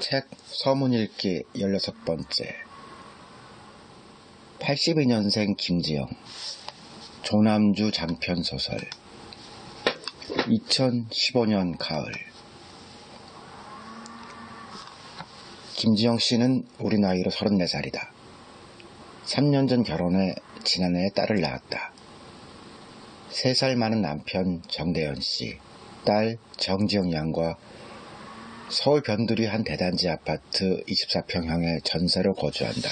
책 서문 읽기 16번째 82년생 김지영 조남주 장편소설 2015년 가을. 김지영 씨는 우리 나이로 34살이다. 3년 전 결혼해 지난해에 딸을 낳았다. 3살 많은 남편 정대현 씨, 딸 정지영 양과 서울 변두리 한 대단지 아파트 24평형의 전세로 거주한다.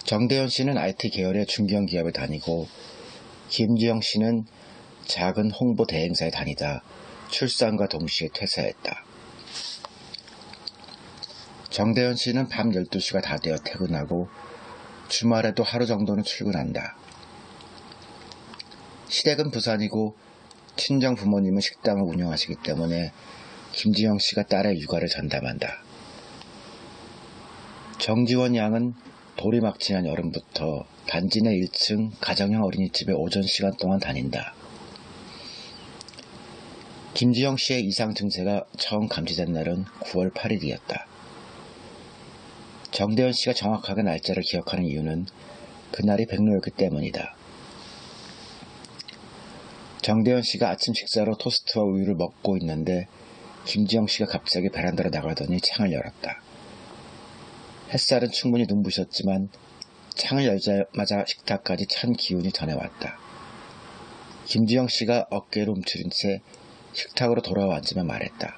정대현 씨는 IT 계열의 중견기업에 다니고 김지영 씨는 작은 홍보 대행사에 다니다 출산과 동시에 퇴사했다. 정대현 씨는 밤 12시가 다 되어 퇴근하고 주말에도 하루 정도는 출근한다. 시댁은 부산이고 친정 부모님은 식당을 운영하시기 때문에 김지영 씨가 딸의 육아를 전담한다. 정지원 양은 돌이 막 지난 여름부터 단지 내 1층 가정형 어린이집에 오전 시간 동안 다닌다. 김지영 씨의 이상 증세가 처음 감지된 날은 9월 8일이었다. 정대현 씨가 정확하게 날짜를 기억하는 이유는 그날이 백로였기 때문이다. 정대현 씨가 아침 식사로 토스트와 우유를 먹고 있는데 김지영 씨가 갑자기 베란다로 나가더니 창을 열었다. 햇살은 충분히 눈부셨지만 창을 열자마자 식탁까지 찬 기운이 전해왔다. 김지영 씨가 어깨를 움츠린 채 식탁으로 돌아와 앉으며 말했다.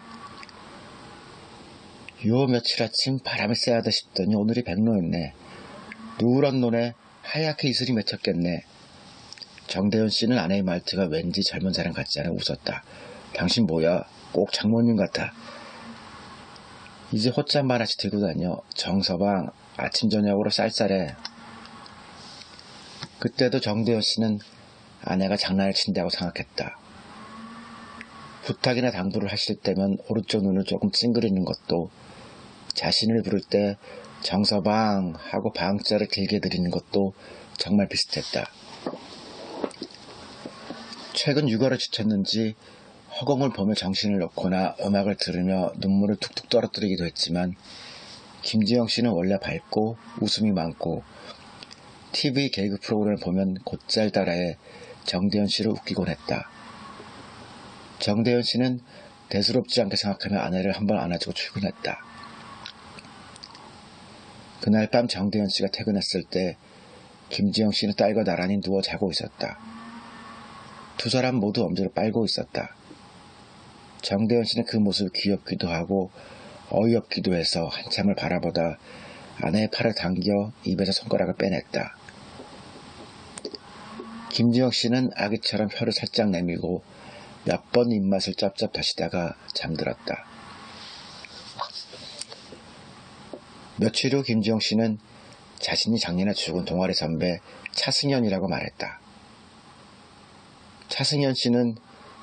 요 며칠 아침 바람이 쎄하다 싶더니 오늘이 백로였네. 누런 눈에 하얗게 이슬이 맺혔겠네. 정대현 씨는 아내의 말투가 왠지 젊은 사람 같지 않아 웃었다. 당신 뭐야? 꼭 장모님 같아. 이제 호짬 하나씩 들고 다녀. 정서방 아침 저녁으로 쌀쌀해. 그때도 정대현 씨는 아내가 장난을 친다고 생각했다. 부탁이나 당부를 하실 때면 오른쪽 눈을 조금 찡그리는 것도, 자신을 부를 때 정서방 하고 방자를 길게 들이는 것도 정말 비슷했다. 최근 육아를 지쳤는지 허공을 보며 정신을 놓거나 음악을 들으며 눈물을 툭툭 떨어뜨리기도 했지만 김지영 씨는 원래 밝고 웃음이 많고 TV 개그 프로그램을 보면 곧잘 따라해 정대현 씨를 웃기곤 했다. 정대현 씨는 대수롭지 않게 생각하며 아내를 한번 안아주고 출근했다. 그날 밤 정대현 씨가 퇴근했을 때 김지영 씨는 딸과 나란히 누워 자고 있었다. 두 사람 모두 엄지를 빨고 있었다. 정대현 씨는 그 모습이 귀엽기도 하고 어이없기도 해서 한참을 바라보다 아내의 팔을 당겨 입에서 손가락을 빼냈다. 김지영 씨는 아기처럼 혀를 살짝 내밀고 몇 번 입맛을 쩝쩝 다시다가 잠들었다. 며칠 후 김지영 씨는 자신이 작년에 죽은 동아리 선배 차승현이라고 말했다. 차승현 씨는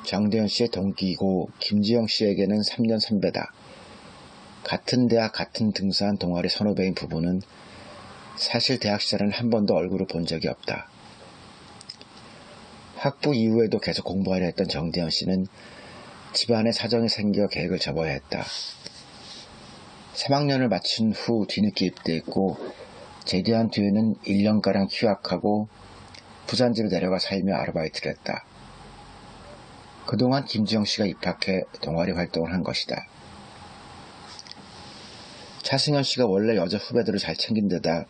정대현 씨의 동기이고 김지영 씨에게는 3년 선배다. 같은 대학 같은 등산 동아리 선후배인 부부는 사실 대학 시절에는 한 번도 얼굴을 본 적이 없다. 학부 이후에도 계속 공부하려 했던 정대현 씨는 집안에 사정이 생겨 계획을 접어야 했다. 3학년을 마친 후 뒤늦게 입대했고 제대한 뒤에는 1년가량 휴학하고 부산지로 내려가 살며 아르바이트를 했다. 그동안 김지영 씨가 입학해 동아리 활동을 한 것이다. 차승현 씨가 원래 여자 후배들을 잘 챙긴 데다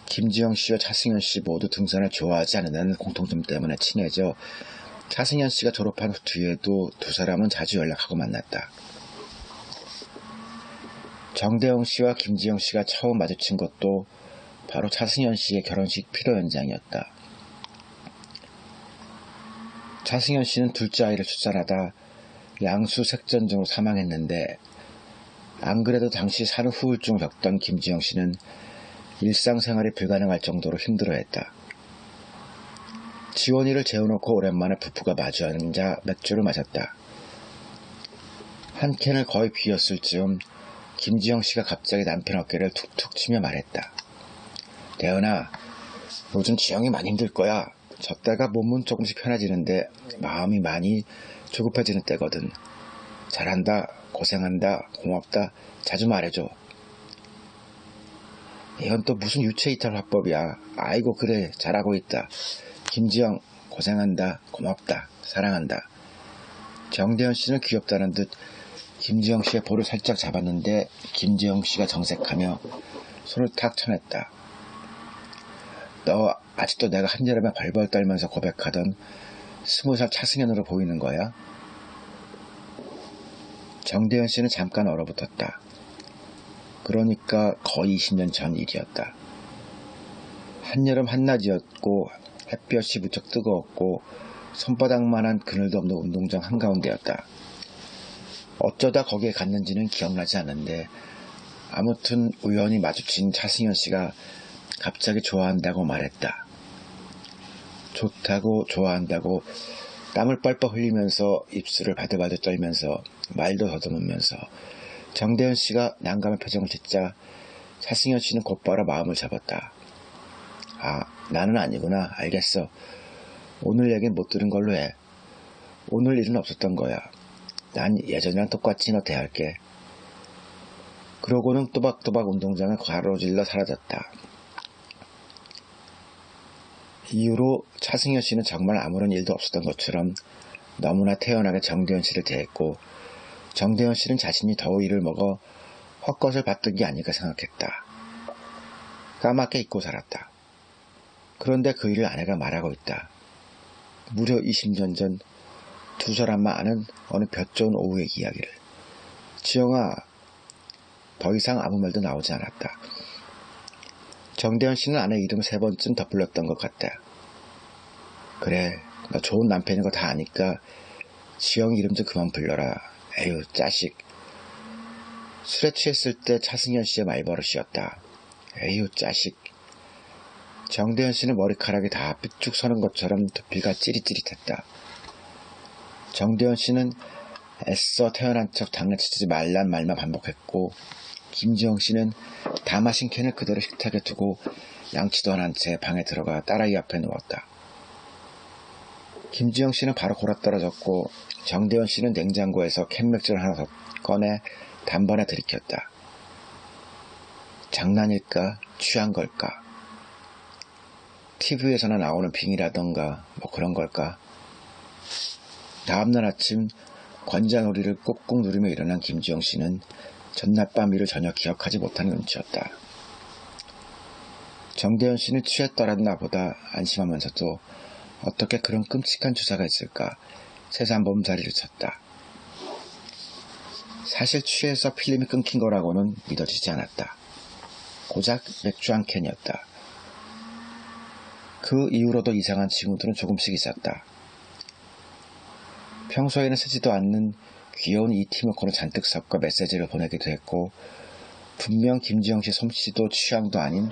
김지영 씨와 차승현 씨 모두 등산을 좋아하지 않는다는 공통점 때문에 친해져 차승현 씨가 졸업한 뒤에도 두 사람은 자주 연락하고 만났다. 정대영 씨와 김지영 씨가 처음 마주친 것도 바로 차승현 씨의 결혼식 피로 연장이었다. 차승현 씨는 둘째 아이를 출산하다 양수색전증으로 사망했는데 안 그래도 당시 산후 우울증을 겪던 김지영 씨는 일상생활이 불가능할 정도로 힘들어했다. 지원이를 재워놓고 오랜만에 부부가 마주 앉아 맥주를 마셨다. 한 캔을 거의 비웠을 즈음 김지영 씨가 갑자기 남편 어깨를 툭툭 치며 말했다. 대현아, 요즘 지영이 많이 힘들 거야. 저 때가 몸은 조금씩 편해지는데 마음이 많이 조급해지는 때거든. 잘한다, 고생한다, 고맙다, 자주 말해줘. 이건 또 무슨 유체이탈 화법이야. 아이고 그래, 잘하고 있다. 김지영, 고생한다, 고맙다, 사랑한다. 정대현 씨는 귀엽다는 듯 김지영 씨의 볼을 살짝 잡았는데 김지영 씨가 정색하며 손을 탁 쳐냈다. 너 아직도 내가 한여름에 벌벌 떨면서 고백하던 20살 차승현으로 보이는 거야? 정대현 씨는 잠깐 얼어붙었다. 그러니까 거의 20년 전 일이었다. 한여름 한낮이었고 햇볕이 무척 뜨거웠고 손바닥만한 그늘도 없는 운동장 한가운데였다. 어쩌다 거기에 갔는지는 기억나지 않는데 아무튼 우연히 마주친 차승현 씨가 갑자기 좋아한다고 말했다. 좋다고 좋아한다고 땀을 뻘뻘 흘리면서 입술을 바들바들 떨면서 말도 더듬으면서 정대현 씨가 난감한 표정을 짓자 차승현 씨는 곧바로 마음을 잡았다. 아, 나는 아니구나. 알겠어. 오늘 얘기는 못 들은 걸로 해. 오늘 일은 없었던 거야. 난 예전이랑 똑같이 너 대할게. 그러고는 또박또박 운동장을 가로질러 사라졌다. 이후로 차승현 씨는 정말 아무런 일도 없었던 것처럼 너무나 태연하게 정대현 씨를 대했고 정대현 씨는 자신이 더위 일을 먹어 헛것을 봤던 게 아닐까 생각했다. 까맣게 잊고 살았다. 그런데 그 일을 아내가 말하고 있다. 무려 20년 전 두 사람만 아는 어느 볕 좋은 오후의 이야기를. 지영아, 더 이상 아무 말도 나오지 않았다. 정대현 씨는 아내 이름 3번쯤 더 불렀던 것 같다. 그래, 너 좋은 남편인 거 다 아니까 지영 이름 좀 그만 불러라. 에휴, 짜식. 술에 취했을 때 차승현 씨의 말버릇이었다. 에휴, 짜식. 정대현 씨는 머리카락이 다 삐쭉 서는 것처럼 두피가 찌릿찌릿했다. 정대현 씨는 애써 태어난 척 장난치지 말란 말만 반복했고 김지영 씨는 다 마신 캔을 그대로 식탁에 두고 양치도 안 한 채 방에 들어가 딸아이 옆에 누웠다. 김지영 씨는 바로 골아떨어졌고 정대현 씨는 냉장고에서 캔맥주를 하나 더 꺼내 단번에 들이켰다. 장난일까? 취한 걸까? TV에서나 나오는 빙이라던가 뭐 그런 걸까? 다음날 아침 관자놀이를 꾹꾹 누르며 일어난 김지영 씨는 전날 밤 일을 전혀 기억하지 못하는 눈치였다. 정대현 씨는 취했더라나 보다 안심하면서도 어떻게 그런 끔찍한 주사가 있을까 새삼범자리를 쳤다. 사실 취해서 필름이 끊긴 거라고는 믿어지지 않았다. 고작 맥주 한 캔이었다. 그 이후로도 이상한 징후들은 조금씩 있었다. 평소에는 쓰지도 않는 귀여운 이티모콘을 잔뜩 섞어 메시지를 보내기도 했고 분명 김지영 씨 솜씨도 취향도 아닌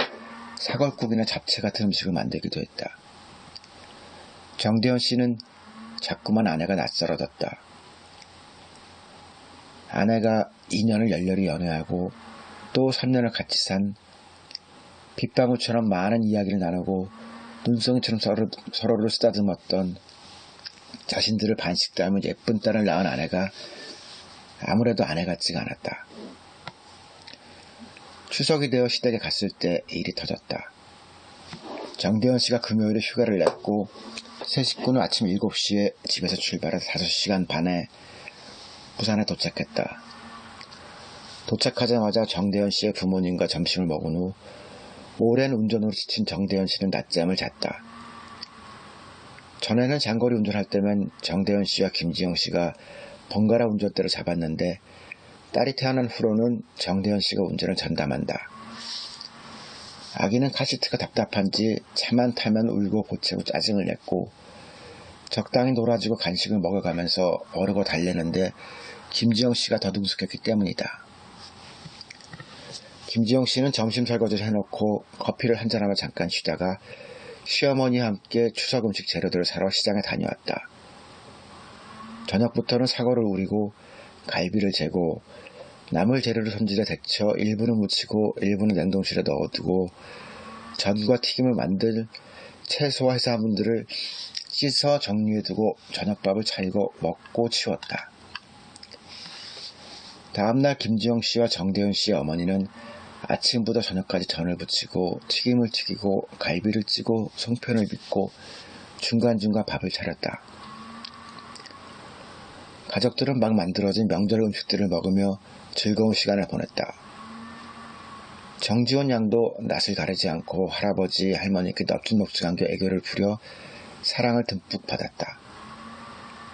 사골국이나 잡채 같은 음식을 만들기도 했다. 정대현 씨는 자꾸만 아내가 낯설어졌다. 아내가 2년을 열렬히 연애하고 또 3년을 같이 산 빗방울처럼 많은 이야기를 나누고 눈송이처럼 서로를 쓰다듬었던 자신들을 반씩 닮은 예쁜 딸을 낳은 아내가 아무래도 아내 같지가 않았다. 추석이 되어 시댁에 갔을 때 일이 터졌다. 정대현 씨가 금요일에 휴가를 냈고 새 식구는 아침 7시에 집에서 출발해 5시간 반에 부산에 도착했다. 도착하자마자 정대현 씨의 부모님과 점심을 먹은 후 오랜 운전으로 지친 정대현 씨는 낮잠을 잤다. 전에는 장거리 운전할 때면 정대현 씨와 김지영 씨가 번갈아 운전대를 잡았는데 딸이 태어난 후로는 정대현 씨가 운전을 전담한다. 아기는 카시트가 답답한지 차만 타면 울고 보채고 짜증을 냈고 적당히 놀아주고 간식을 먹어가면서 어르고 달래는데 김지영 씨가 더 능숙했기 때문이다. 김지영 씨는 점심 설거지를 해놓고 커피를 한잔하며 잠깐 쉬다가 시어머니와 함께 추석 음식 재료들을 사러 시장에 다녀왔다. 저녁부터는 사과를 우리고 갈비를 재고 나물 재료를 손질해 데쳐 일부는 무치고 일부는 냉동실에 넣어두고 전과 튀김을 만들 채소와 해산물들을 씻어 정리해두고 저녁밥을 차리고 먹고 치웠다. 다음날 김지영 씨와 정대현 씨의 어머니는 아침부터 저녁까지 전을 부치고 튀김을 튀기고 갈비를 찌고 송편을 빚고 중간중간 밥을 차렸다. 가족들은 막 만들어진 명절 음식들을 먹으며 즐거운 시간을 보냈다. 정지원 양도 낯을 가리지 않고 할아버지, 할머니께 넙죽넙죽한 애교를 부려 사랑을 듬뿍 받았다.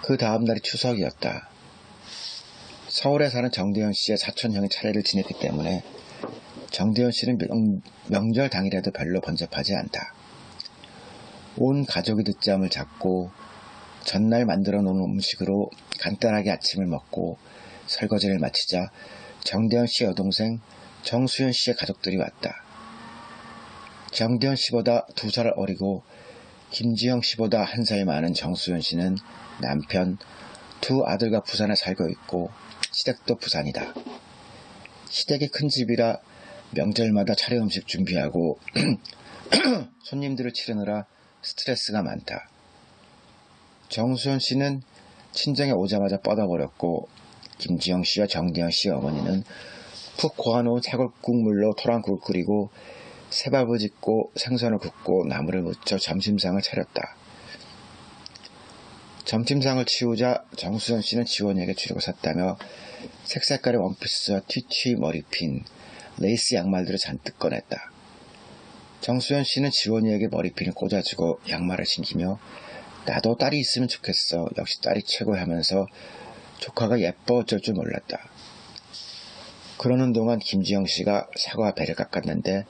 그 다음 날이 추석이었다. 서울에 사는 정대현 씨의 사촌형이 차례를 지냈기 때문에 정대현 씨는 명절 당일에도 별로 번잡하지 않다. 온 가족이 늦잠을 잤고 전날 만들어 놓은 음식으로 간단하게 아침을 먹고 설거지를 마치자 정대현 씨의 여동생 정수현 씨의 가족들이 왔다. 정대현 씨보다 2살 어리고 김지영 씨보다 1살 많은 정수현 씨는 남편, 2 아들과 부산에 살고 있고 시댁도 부산이다. 시댁이 큰 집이라 명절마다 차례 음식 준비하고 손님들을 치르느라 스트레스가 많다. 정수현 씨는 친정에 오자마자 뻗어버렸고 김지영 씨와 정대현 씨의 어머니는 푹 고아놓은 사골국물로 토랑국을 끓이고 새밥을 짓고 생선을 굽고 나물을 무쳐 점심상을 차렸다. 점심상을 치우자 정수현 씨는 지원이에게 주려고 샀다며 색색깔의 원피스와 튀튀 머리핀, 레이스 양말들을 잔뜩 꺼냈다. 정수현 씨는 지원이에게 머리핀을 꽂아주고 양말을 신기며 나도 딸이 있으면 좋겠어. 역시 딸이 최고 하면서 조카가 예뻐 어쩔 줄 몰랐다. 그러는 동안 김지영 씨가 사과와 배를 깎았는데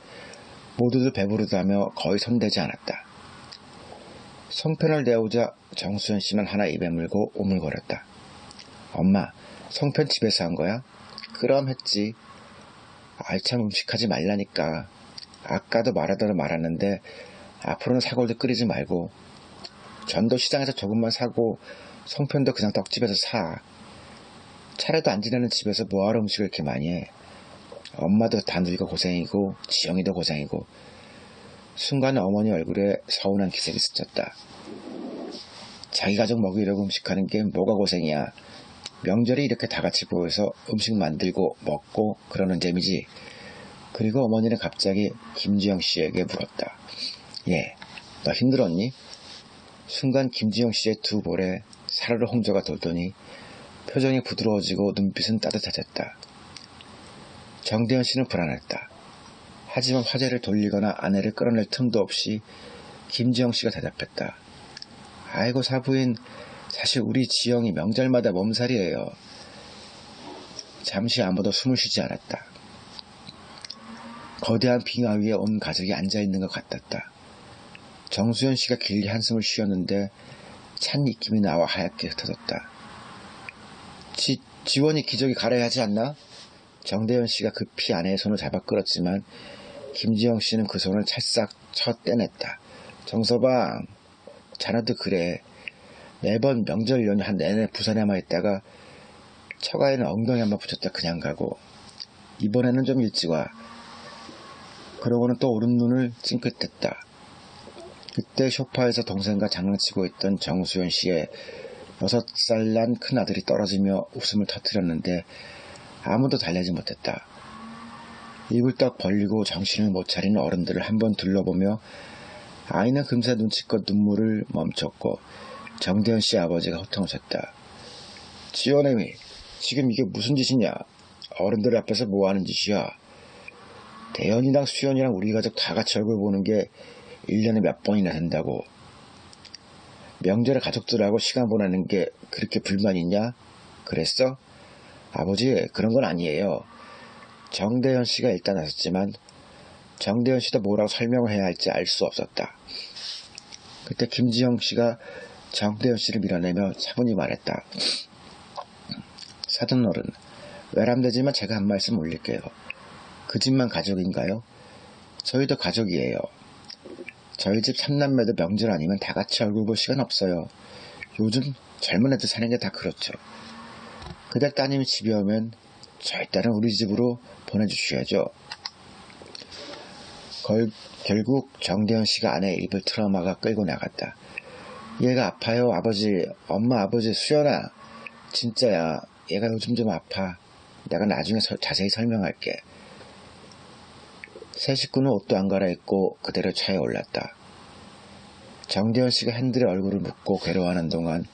모두들 배부르다며 거의 손대지 않았다. 송편을 내오자 정수현 씨는 하나 입에 물고 오물거렸다. 엄마, 송편 집에서 한 거야? 그럼 했지. 알참 음식하지 말라니까. 아까도 말하더라 말았는데 앞으로는 사골도 끓이지 말고 전도 시장에서 조금만 사고 송편도 그냥 떡집에서 사. 차례도 안 지내는 집에서 뭐하러 음식을 이렇게 많이 해. 엄마도 다 늙어 고생이고 지영이도 고생이고. 순간 어머니 얼굴에 서운한 기색이 스쳤다. 자기 가족 먹이려고 음식하는 게 뭐가 고생이야. 명절이 이렇게 다 같이 모여서 음식 만들고 먹고 그러는 재미지. 그리고 어머니는 갑자기 김지영 씨에게 물었다. 예, 너 힘들었니? 순간 김지영 씨의 2 볼에 사르르 홍조가 돌더니 표정이 부드러워지고 눈빛은 따뜻해졌다. 정대현 씨는 불안했다. 하지만 화제를 돌리거나 아내를 끌어낼 틈도 없이 김지영 씨가 대답했다. 아이고 사부인, 사실 우리 지영이 명절마다 몸살이에요. 잠시 아무도 숨을 쉬지 않았다. 거대한 빙하 위에 온 가족이 앉아있는 것 같았다. 정수현 씨가 길게 한숨을 쉬었는데 찬 입김이 나와 하얗게 흩어졌다. 지원이 기저귀 갈아야 하지 않나? 정대현 씨가 급히 아내의 손을 잡아 끌었지만 김지영 씨는 그 손을 찰싹 쳐 떼냈다. 정서방, 자네도 그래. 매번 명절 연휴 한 내내 부산에만 있다가 처가에는 엉덩이 한번 붙였다 그냥 가고 이번에는 좀 일찍 와. 그러고는 또 오른 눈을 찡긋댔다. 그때 소파에서 동생과 장난치고 있던 정수현 씨의 6살 난 큰아들이 떨어지며 웃음을 터뜨렸는데 아무도 달래지 못했다. 입을 떡 벌리고 정신을 못 차리는 어른들을 한번 둘러보며 아이는 금세 눈치껏 눈물을 멈췄고 정대현 씨 아버지가 호통하셨다. 지원애미, 지금 이게 무슨 짓이냐? 어른들 앞에서 뭐하는 짓이야? 대현이랑 수연이랑 우리 가족 다 같이 얼굴 보는 게 1년에 몇 번이나 된다고. 명절에 가족들하고 시간 보내는 게 그렇게 불만 있냐? 그랬어? 아버지, 그런 건 아니에요. 정대현 씨가 일단 나섰지만 정대현 씨도 뭐라고 설명을 해야 할지 알 수 없었다. 그때 김지영 씨가 정대현 씨를 밀어내며 차분히 말했다. 사돈어른, 외람되지만 제가 한 말씀 올릴게요. 그 집만 가족인가요? 저희도 가족이에요. 저희 집 3남매도 명절 아니면 다 같이 얼굴 볼 시간 없어요. 요즘 젊은 애들 사는 게 다 그렇죠. 그댁 따님이 집에 오면 저희 딸은 우리 집으로 보내주셔야죠. 결국 정대현 씨가 아내의 입을 틀어막아 끌고 나갔다. 얘가 아파요, 아버지. 엄마, 아버지, 수연아. 진짜야. 얘가 요즘 좀 아파. 내가 나중에 자세히 설명할게. 새 식구는 옷도 안 갈아입고 그대로 차에 올랐다. 정대현 씨가 핸들에 얼굴을 묻고 괴로워하는 동안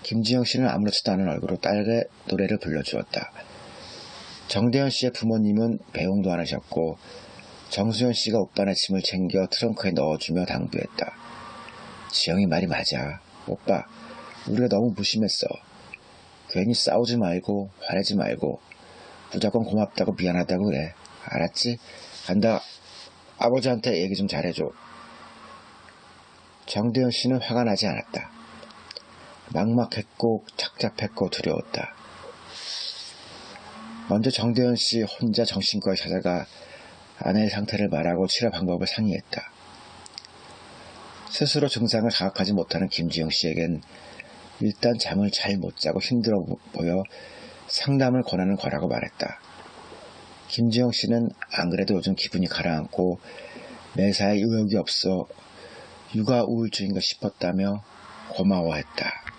김지영 씨는 아무렇지도 않은 얼굴로 딸의 노래를 불러주었다. 정대현 씨의 부모님은 배웅도 안 하셨고 정수현 씨가 오빠네 짐을 챙겨 트렁크에 넣어주며 당부했다. 지영이 말이 맞아. 오빠, 우리가 너무 무심했어. 괜히 싸우지 말고 화내지 말고 무조건 고맙다고 미안하다고 그래. 알았지? 간다. 아버지한테 얘기 좀 잘해줘. 정대현 씨는 화가 나지 않았다. 막막했고 착잡했고 두려웠다. 먼저 정대현 씨 혼자 정신과에 찾아가 아내의 상태를 말하고 치료 방법을 상의했다. 스스로 증상을 자각하지 못하는 김지영 씨에겐 일단 잠을 잘 못 자고 힘들어 보여 상담을 권하는 거라고 말했다. 김지영 씨는 안 그래도 요즘 기분이 가라앉고 매사에 의욕이 없어 육아 우울증인가 싶었다며 고마워했다.